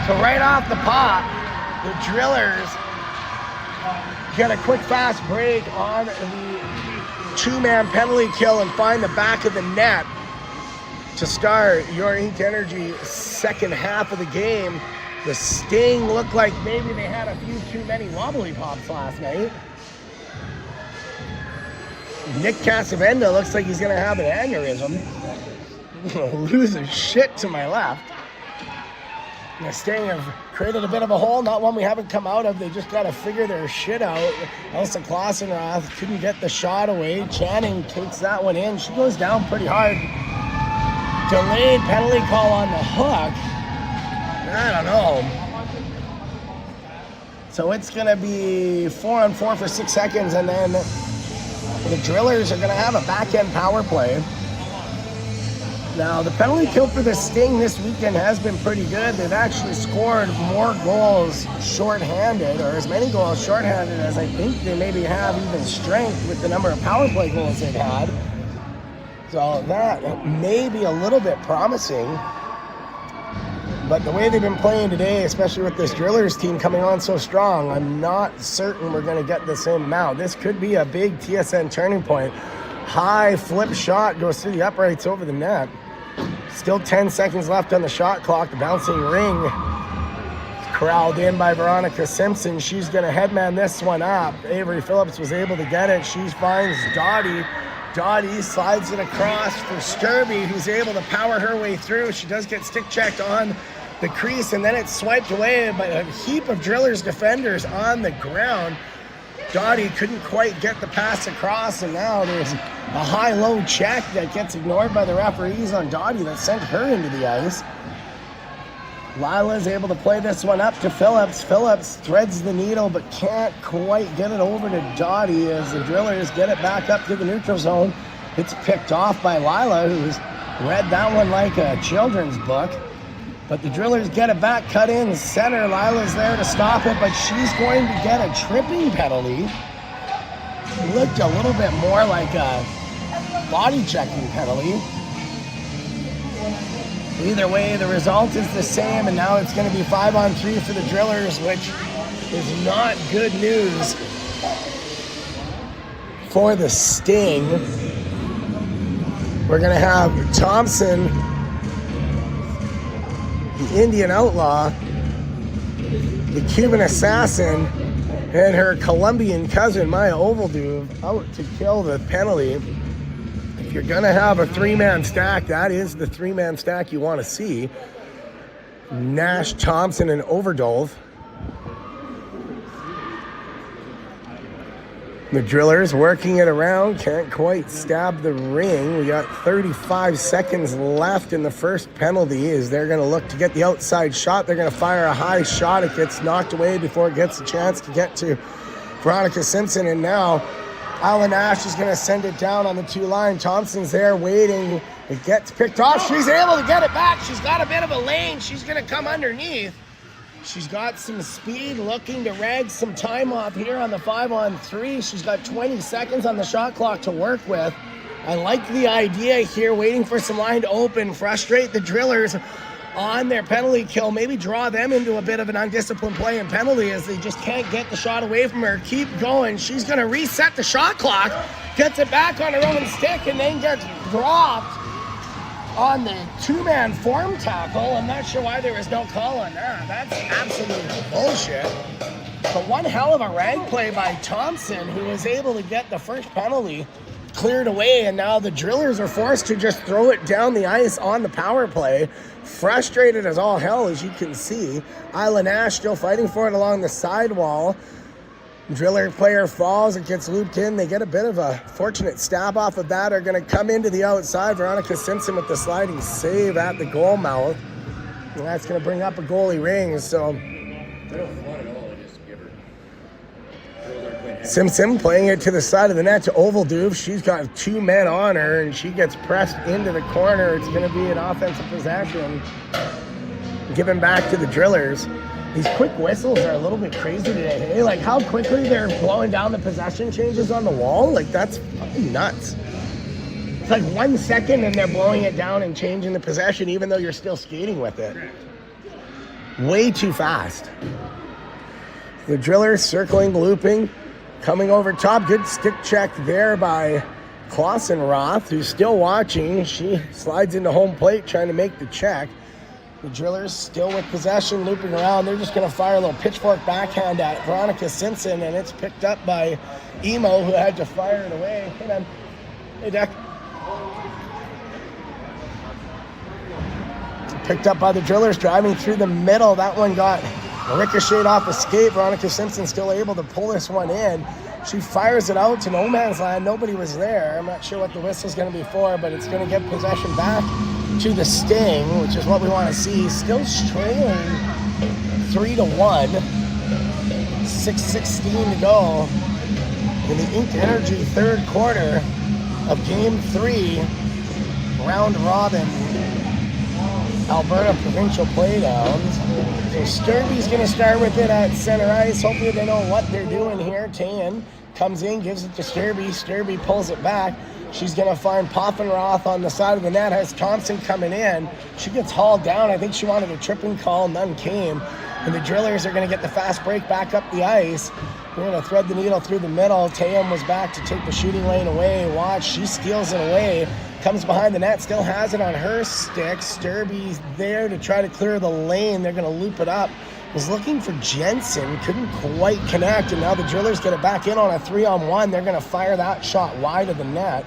So right off the pop, the Drillers get a quick fast break on the two-man penalty kill and find the back of the net to start your Heat Energy second half of the game. The Sting looked like maybe they had a few too many wobbly pops last night. Nick Casavenda looks like he's going to have an aneurysm. Lose his shit to my left. The Sting have created a bit of a hole, not one we haven't come out of. They just got to figure their shit out. Elsa Klassenroth couldn't get the shot away. Channing takes that one in. She goes down pretty hard. Delayed penalty call on the hook. I don't know. So it's going to be 4-on-4 for 6 seconds, and then the Drillers are going to have a back-end power play. Now, the penalty kill for the Sting this weekend has been pretty good. They've actually scored more goals shorthanded, or as many goals shorthanded as I think they maybe have even strength with the number of power play goals they've had. So that may be a little bit promising. But the way they've been playing today, especially with this Drillers team coming on so strong, I'm not certain we're going to get the same amount. This could be a big TSN turning point. High flip shot goes through the uprights over the net. Still 10 seconds left on the shot clock. The bouncing ring corralled in by Veronica Simpson. She's going to headman this one up. Avery Phillips was able to get it. She finds Dottie. Dottie slides it across for Sturby, who's able to power her way through. She does get stick checked on the crease, and then it's swiped away by a heap of Drillers defenders on the ground. Dottie couldn't quite get the pass across, and now there's a high-low check that gets ignored by the referees on Dottie that sent her into the ice. Lila is able to play this one up to Phillips. Phillips threads the needle but can't quite get it over to Dottie as the Drillers get it back up to the neutral zone. It's picked off by Lila, who's read that one like a children's book. But the Drillers get it back, cut in center. Lila's there to stop it, but she's going to get a tripping penalty. It looked a little bit more like a body checking penalty. Either way, the result is the same, and now it's going to be 5-on-3 for the Drillers, which is not good news for the Sting. We're going to have Thompson, the Indian Outlaw, the Cuban Assassin, and her Colombian cousin, Maya Ovalduve, out to kill the penalty. If you're going to have a three-man stack, that is the three-man stack you want to see. Nash, Thompson, and Overdove. The Drillers working it around, can't quite stab the ring. We got 35 seconds left in the first penalty as they're going to look to get the outside shot. They're going to fire a high shot. It gets knocked away before it gets a chance to get to Veronica Simpson, and now Alan Ash is going to send it down on the two line. Thompson's there waiting. It gets picked off. She's able to get it back. She's got a bit of a lane. She's going to come underneath. She's got some speed, looking to rag some time off here on the 5-on-3. She's got 20 seconds on the shot clock to work with. I like the idea here, waiting for some line to open, frustrate the Drillers on their penalty kill, maybe draw them into a bit of an undisciplined play and penalty as they just can't get the shot away from her. Keep going. She's going to reset the shot clock, gets it back on her own stick, and then gets dropped on the two-man form tackle. I'm not sure why there was no call on that. That's absolute bullshit. But one hell of a rag play by Thompson, who was able to get the first penalty cleared away, and now the Drillers are forced to just throw it down the ice on the power play. Frustrated as all hell, as you can see. Isla Nash still fighting for it along the sidewall. Driller player falls, it gets looped in. They get a bit of a fortunate stab off of that. Are going to come into the outside. Veronica Simpson with the sliding save at the goal mouth. And that's going to bring up a goalie ring. So They don't want it all, they just give her. Simpson playing it to the side of the net to Ovalduve. She's got two men on her, and she gets pressed into the corner. It's going to be an offensive possession given back to the Drillers. These quick whistles are a little bit crazy today. Hey, like how quickly they're blowing down the possession changes on the wall. Like that's fucking nuts. It's like 1 second and they're blowing it down and changing the possession even though you're still skating with it. Way too fast. The Drillers circling, looping, coming over top. Good stick check there by Klossenroth, who's still watching. She slides into home plate trying to make the check. The Drillers still with possession, looping around. They're just going to fire a little pitchfork backhand at Veronica Simpson, and it's picked up by Emo, who had to fire it away. Hey, man. Hey, Deck. Picked up by the Drillers, driving through the middle. That one got ricocheted off a skate. Veronica Simpson still able to pull this one in. She fires it out to no man's land. Nobody was there. I'm not sure what the whistle's going to be for, but it's going to get possession back to the Sting, which is what we want to see. Still trailing 3-1. 6:16 to go in the Ink Energy third quarter of Game 3. round robin Alberta provincial playdowns. So Sturby's going to start with it at center ice. Hopefully they know what they're doing here. Tayan comes in, gives it to Sturby. Sturby pulls it back. She's going to find Poffenroth on the side of the net. Has Thompson coming in. She gets hauled down. I think she wanted a tripping call. None came. And the Drillers are going to get the fast break back up the ice. We're going to thread the needle through the middle. Tayan was back to take the shooting lane away. Watch, she steals it away. Comes behind the net, still has it on her stick. Sturby's there to try to clear the lane. They're going to loop it up. Was looking for Jensen, couldn't quite connect, and now the Drillers get it back in on a 3-on-1. They're going to fire that shot wide of the net.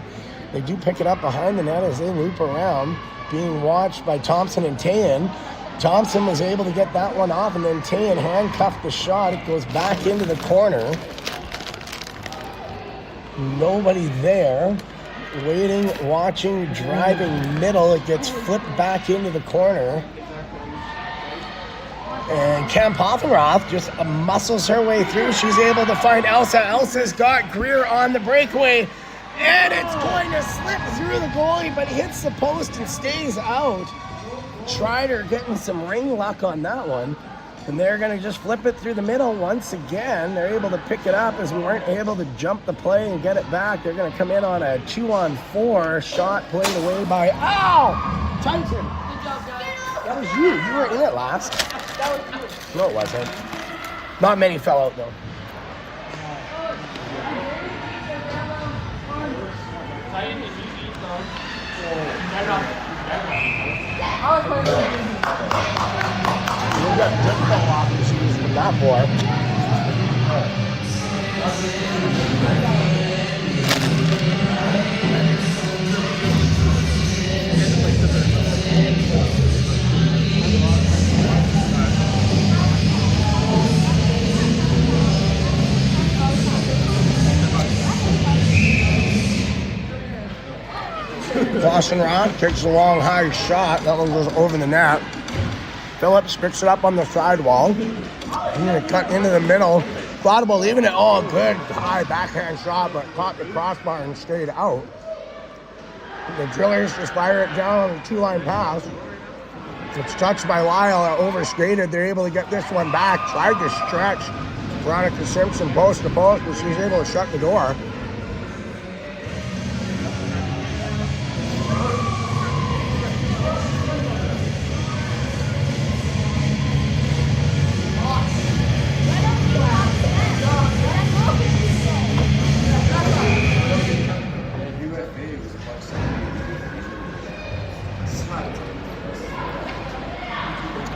They do pick it up behind the net as they loop around, being watched by Thompson and Tayan. Thompson was able to get that one off, and then Tayan handcuffed the shot. It goes back into the corner. Nobody there. Waiting, watching, driving middle. It gets flipped back into the corner. And Cam Poffenroth just muscles her way through. She's able to find Elsa. Elsa's got Greer on the breakaway. And it's going to slip through the goalie, but hits the post and stays out. Trider getting some ring luck on that one. And they're going to just flip it through the middle once again. They're able to pick it up as we weren't able to jump the play and get it back. They're going to come in on a 2-on-4 shot played away by... Ow! Tyson! Good job, guys. That was you. You were in it last. That was you. No, it wasn't. Not many fell out, though. We've got difficult opportunities from that boy. Boston Rock takes a long high shot. That one goes over the net. Phillips picks it up on the sidewall. He's going to cut into the middle. Thought about leaving it. Oh, good high backhand shot, but caught the crossbar and stayed out. The Drillers just fire it down on the 2-line pass. It's touched by Lyle, overskated. They're able to get this one back. Tried to stretch Veronica Simpson post to post, but she's able to shut the door.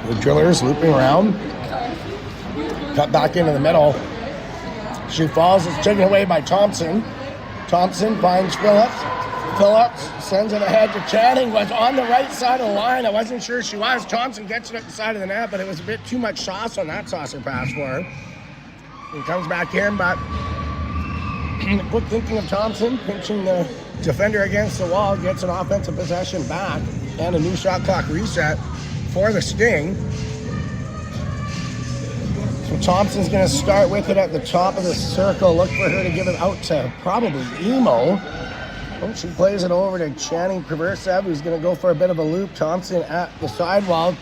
The Drillers looping around. Cut back into the middle. She falls. It's taken away by Thompson. Thompson finds Phillips. Phillips sends it ahead to Channing. Was on the right side of the line. I wasn't sure she was. Thompson gets it at the side of the net, but it was a bit too much sauce on that saucer pass for her. He comes back in, but quick thinking of Thompson, pinching the defender against the wall, gets an offensive possession back, and a new shot clock reset for the Sting. So Thompson's going to start with it at the top of the circle. Look for her to give it out to probably Emo. Oh, she plays it over to Channing Perversev, who's going to go for a bit of a loop. Thompson at the sidewall.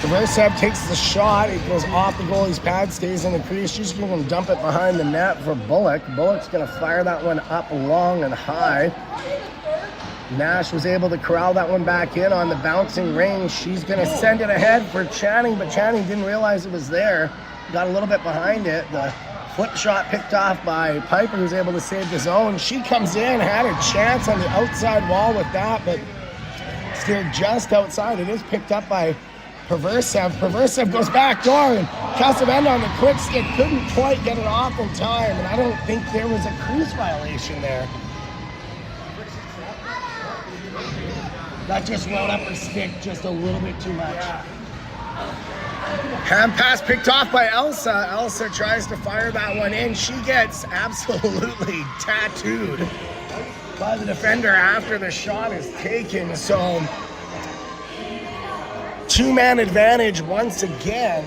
Perversev takes the shot. It goes off the goalie's pad, stays in the crease. She's going to dump it behind the net for Bullock. Bullock's going to fire that one up long and high. Nash was able to corral that one back in on the bouncing ring. She's going to send it ahead for Channing, but Channing didn't realize it was there. Got a little bit behind it. The flip shot picked off by Piper, who's able to save the zone. She comes in, had a chance on the outside wall with that, but still just outside. It is picked up by Perversev. Perversev goes back door, and Casavenda on the quick stick couldn't quite get it off in time, and I don't think there was a crease violation there. That just wound up her stick just a little bit too much. Hand pass picked off by Elsa. Elsa tries to fire that one in. She gets absolutely tattooed by the defender after the shot is taken. So, two-man advantage once again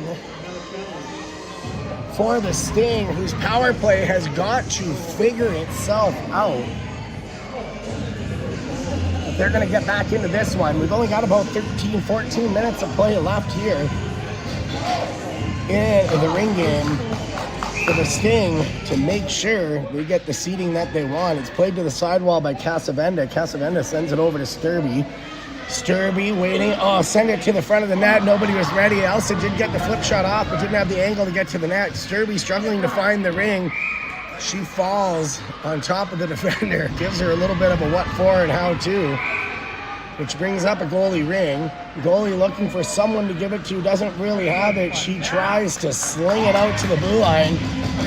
for the Sting, whose power play has got to figure itself out. they're going to get back into this one. We've only got about 13, 14 minutes of play left here in the ring game for the Sting to make sure they get the seating that they want. It's played to the sidewall by Casavenda. Casavenda sends it over to Sturby. Sturby waiting. Oh, send it to the front of the net. Nobody was ready. Elsa did get the flip shot off, but didn't have the angle to get to the net. Sturby struggling to find the ring. She falls on top of the defender. Gives her a little bit of a what for and how to, which brings up a goalie ring. Goalie looking for someone to give it to. Doesn't really have it. She tries to sling it out to the blue line.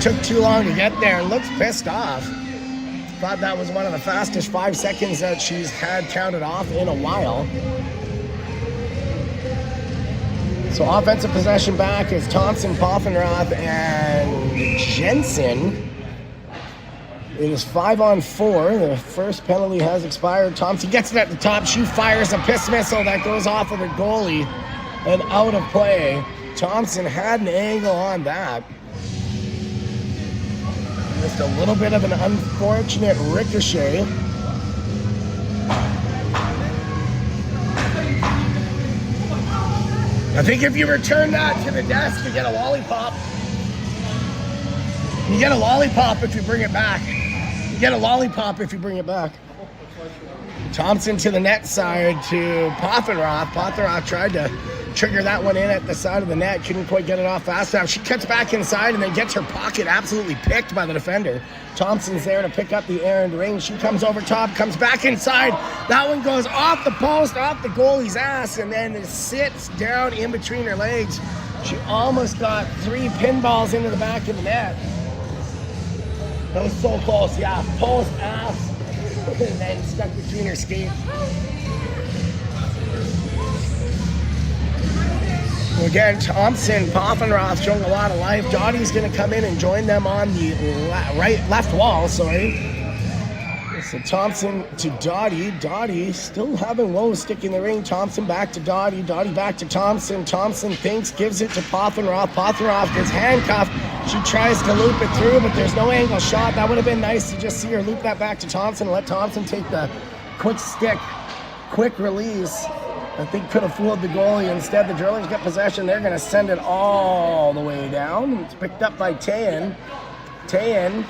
Took too long to get there and looks pissed off. Thought that was one of the fastest 5 seconds that she's had counted off in a while. So offensive possession back is Thompson, Poffenroth, and Jensen. It is 5-on-4. The first penalty has expired. Thompson gets it at the top. She fires a piss missile that goes off of the goalie and out of play. Thompson had an angle on that. Just a little bit of an unfortunate ricochet. I think if you return that to the desk, you get a lollipop. You get a lollipop if you bring it back. You get a lollipop if you bring it back. Thompson to the net side to Poffenroth. Poffenroth tried to trigger that one in at the side of the net. Couldn't quite get it off fast enough. She cuts back inside and then gets her pocket absolutely picked by the defender. Thompson's there to pick up the errand ring. She comes over top, comes back inside. That one goes off the post, off the goalie's ass, and then it sits down in between her legs. She almost got 3 pinballs into the back of the net. That was so close, yeah. Post, ass, and then stuck between her skates. Again, Thompson, Poffenroth showing a lot of life. Dottie's going to come in and join them on the left wall, sorry. So Thompson to Dottie. Dottie still having low stick in the ring. Thompson back to Dottie. Dottie back to Thompson. Thompson thinks, gives it to Poffenroth. Poffenroth gets handcuffed. She tries to loop it through, but there's no angle shot. That would have been nice to just see her loop that back to Thompson and let Thompson take the quick stick, quick release. I think could have fooled the goalie. Instead, the Drillers get possession. They're going to send it all the way down. It's picked up by Tayan. Tayan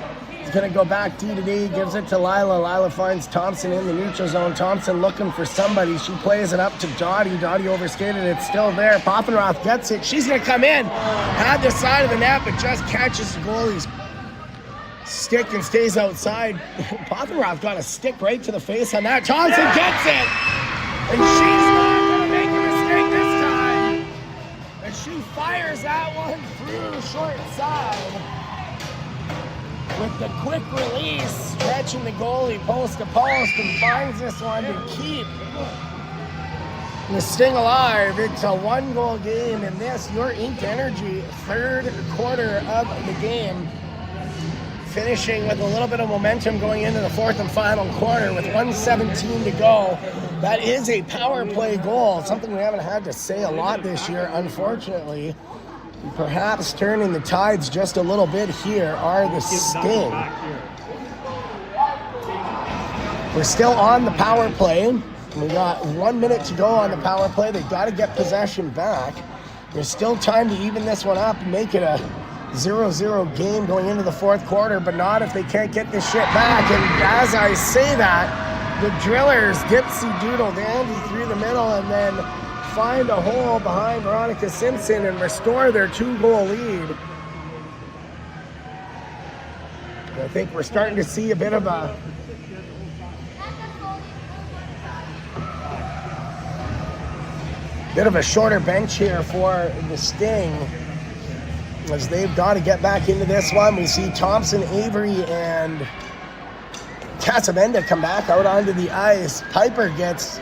is going to go back D to D, gives it to Lila. Lila finds Thompson in the neutral zone. Thompson looking for somebody. She plays it up to Dottie. Dottie overskated. It's still there. Poffenroth gets it. She's going to come in. Had the side of the net, but just catches the goalie's stick and stays outside. Poffenroth got a stick right to the face on that. Thompson gets it. And she's not going to make a mistake this time. And she fires that one through short side. With the quick release, stretching the goalie post to post, and finds this one to keep the Sting alive. It's a 1-goal game in this, your Inked Energy, third quarter of the game. Finishing with a little bit of momentum going into the fourth and final quarter with 1:17 to go. That is a power play goal, something we haven't had to say a lot this year, unfortunately. Perhaps turning the tides just a little bit here are the Sting. We're still on the power play. We got 1 minute to go on the power play. They've got to get possession back. There's still time to even this one up and make it a 0-0 game going into the fourth quarter, but not if they can't get this shit back. And as I say that, the Drillers dipsy doodle dandy through the middle and then find a hole behind Veronica Simpson and restore their 2-goal lead. I think we're starting to see a bit of a shorter bench here for the Sting, as they've got to get back into this one. We see Thompson, Avery, and Casavenda come back out onto the ice. Piper gets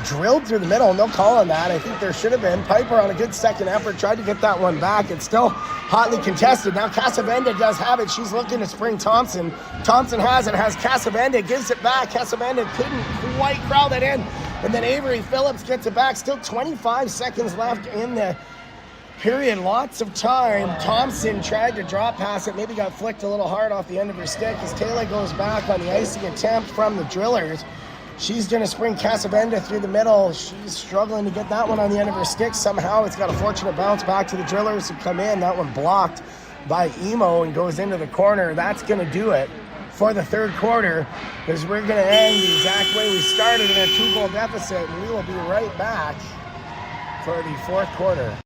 drilled through the middle. No call on that. I think there should have been. Piper on a good second effort tried to get that one back. It's still hotly contested. Now Casavenda does have it. She's looking to spring Thompson. Thompson has it, has Casavenda, gives it back. Casavenda couldn't quite crowd it in. And then Avery Phillips gets it back. Still 25 seconds left in the period. Lots of time. Thompson tried to drop pass it. Maybe got flicked a little hard off the end of her stick as Taylor goes back on the icing attempt from the Drillers. She's going to spring Casabenda through the middle. She's struggling to get that one on the end of her stick. Somehow it's got a fortunate bounce back to the drillers who come in. That one blocked by Emo and goes into the corner. That's going to do it for the third quarter, because we're going to end the exact way we started in a 2-goal deficit, and we will be right back for the fourth quarter.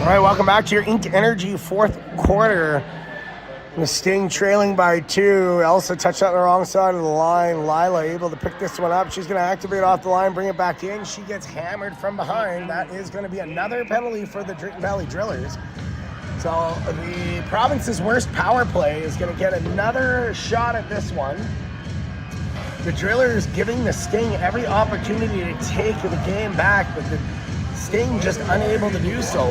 All right, welcome back to your Ink Energy fourth quarter. The Sting trailing by 2. Elsa touched on the wrong side of the line. Lila able to pick this one up. She's going to activate off the line, bring it back in. She gets hammered from behind. That is going to be another penalty for the Drayton Valley Drillers. So the province's worst power play is going to get another shot at this one. The Drillers giving the Sting every opportunity to take the game back, but the Sting just unable to do so.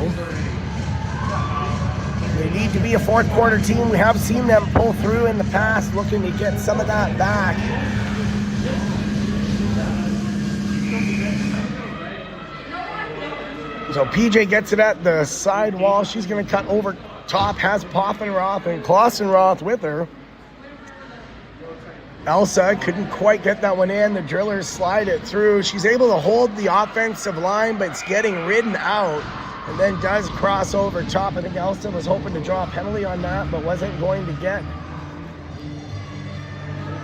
They need to be a fourth quarter team. We have seen them pull through in the past, looking to get some of that back. So PJ gets it at the side wall. She's going to cut over top, has Poffenroth and Klossenroth with her. Elsa couldn't quite get that one in. The Drillers slide it through. She's able to hold the offensive line, but it's getting ridden out and then does cross over top. I think Elsa was hoping to draw a penalty on that, but wasn't going to get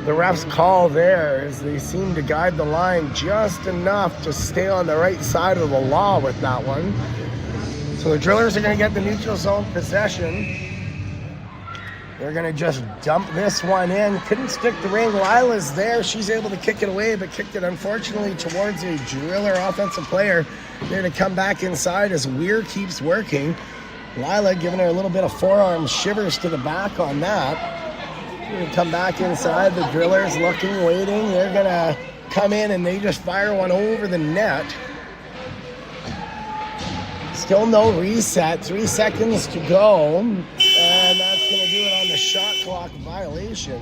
the ref's call there, as they seem to guide the line just enough to stay on the right side of the law with that one. So the Drillers are going to get the neutral zone possession. They're going to just dump this one in. Couldn't stick the ring. Lila's there. She's able to kick it away, but kicked it unfortunately towards a Driller offensive player. They're going to come back inside as Weir keeps working. Lila giving her a little bit of forearm shivers to the back on that. They're going to come back inside. The Drillers looking, waiting. They're going to come in and they just fire one over the net. Still no reset. 3 seconds to go. And that's going to do it on the shot clock violation.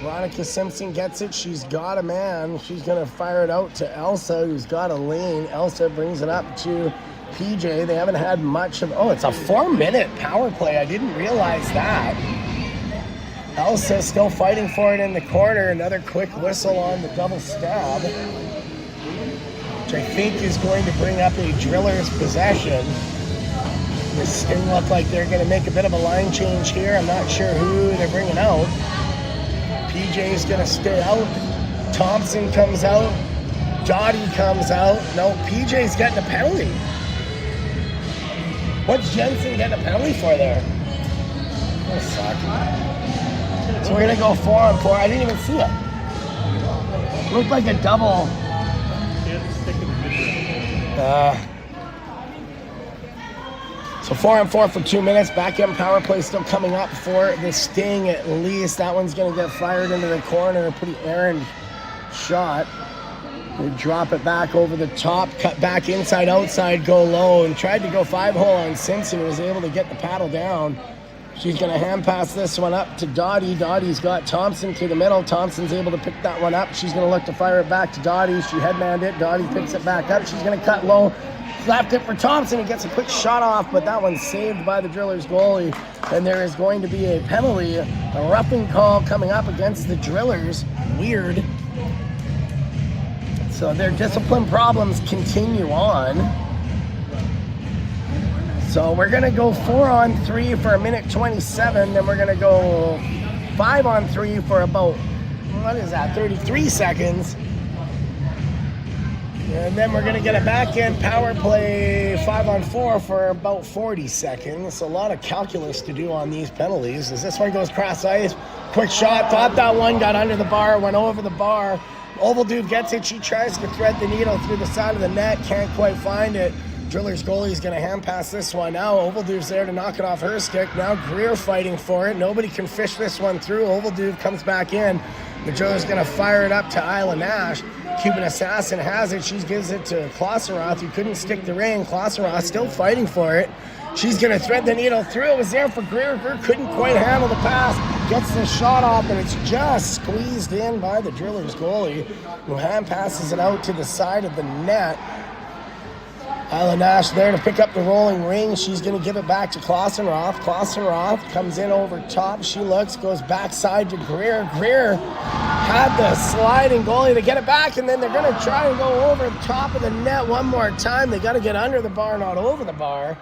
Veronica Simpson gets it. She's got a man. She's going to fire it out to Elsa, who's got a lane. Elsa brings it up to PJ. They haven't had much of... Oh, it's a 4-minute power play. I didn't realize that. Elsa still fighting for it in the corner. Another quick whistle on the double stab, which I think is going to bring up a Driller's possession. The Sting look like they're going to make a bit of a line change here. I'm not sure who they're bringing out. PJ's going to stay out. Thompson comes out. Dottie comes out. No, PJ's getting a penalty. What's Jensen getting a penalty for there? That sucks. So we're going to go 4-on-4. I didn't even see it. Looked like a double. So 4-on-4 for 2 minutes. Back end power play still coming up for the Sting at least. That one's going to get fired into the corner. A pretty errant shot. They drop it back over the top, cut back inside, outside, go low, and tried to go 5-hole on Simpson. Was able to get the paddle down. She's going to hand pass this one up to Dottie. Dottie's got Thompson to the middle. Thompson's able to pick that one up. She's going to look to fire it back to Dottie. She headmanned it. Dottie picks it back up. She's going to cut low. Left it for Thompson. He gets a quick shot off, but that one's saved by the Drillers goalie. And there is going to be a penalty, a roughing call coming up against the Drillers. Weird. So their discipline problems continue on. So we're going to go 4-on-3 for 1:27. Then we're going to go 5-on-3 for about, 33 seconds. And then we're going to get a back-end power play 5-on-4 for about 40 seconds. A lot of calculus to do on these penalties. As this one goes cross ice, quick shot, thought that one got under the bar, went over the bar. Ovaldude gets it. She tries to thread the needle through the side of the net, can't quite find it. Drillers goalie's going to hand pass this one now. Ovaldude's there to knock it off her stick. Now Greer fighting for it. Nobody can fish this one through. Ovaldude comes back in. The Drillers going to fire it up to Isla Nash. Cuban Assassin has it. She gives it to Klosseroth, who couldn't stick the ring. Klosseroth still fighting for it. She's going to thread the needle through. It was there for Greer. Greer couldn't quite handle the pass. Gets the shot off, and it's just squeezed in by the Drillers goalie, who hand passes it out to the side of the net. Isla Nash there to pick up the rolling ring. She's going to give it back to Klosseroth. Klosseroth comes in over top. She looks, goes backside to Greer. Greer had the sliding goalie to get it back, and then they're going to try and go over the top of the net one more time. They got to get under the bar, not over the bar.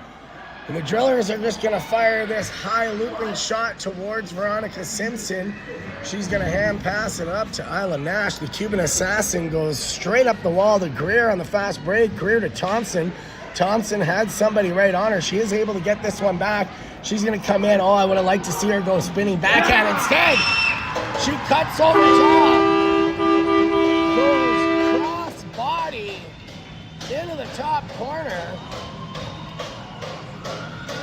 And the Drillers are just going to fire this high looping shot towards Veronica Simpson. She's going to hand pass it up to Isla Nash. The Cuban Assassin goes straight up the wall to Greer on the fast break. Greer to Thompson. Thompson had somebody right on her. She is able to get this one back. She's going to come in. Oh, I would have liked to see her go spinning backhand. Instead, she cuts over top. Goes cross body into the top corner.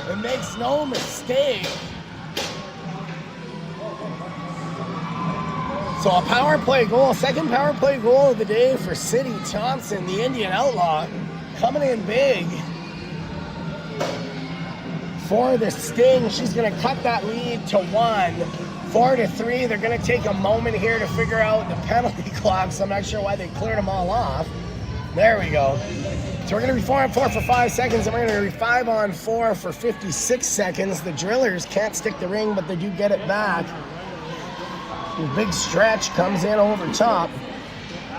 And makes no mistake. So a power play goal, second power play goal of the day for City Thompson, the Indian Outlaw, coming in big for the Sting. She's going to cut that lead to 1. 4-3. They're going to take a moment here to figure out the penalty clock, so I'm not sure why they cleared them all off. There we go. So we're going to be 4-on-4 for 5 seconds, and we're going to be 5-on-4 for 56 seconds. The Drillers can't stick the ring, but they do get it back. The big stretch comes in over top.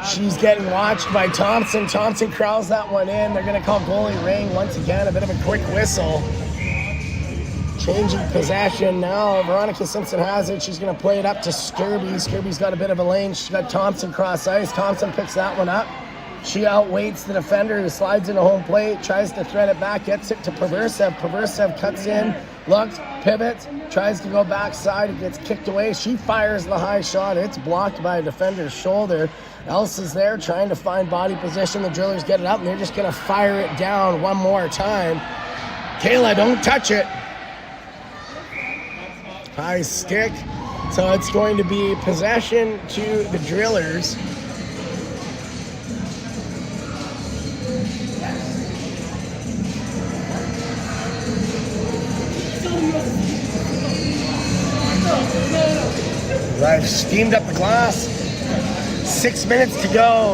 She's getting watched by Thompson. Thompson crowds that one in. They're going to call goalie ring once again. A bit of a quick whistle. Changing possession now. Veronica Simpson has it. She's going to play it up to Skirby. Skirby's got a bit of a lane. She's got Thompson cross ice. Thompson picks that one up. She outweights the defender, who slides into home plate, tries to thread it back, gets it to Perversev. Perversev cuts in, looks, pivots, tries to go backside, it gets kicked away. She fires the high shot. It's blocked by a defender's shoulder. Else is there trying to find body position. The Drillers get it up, and they're just going to fire it down one more time. Kayla, don't touch it. High stick. So it's going to be possession to the Drillers. I've steamed up the glass. 6 minutes to go.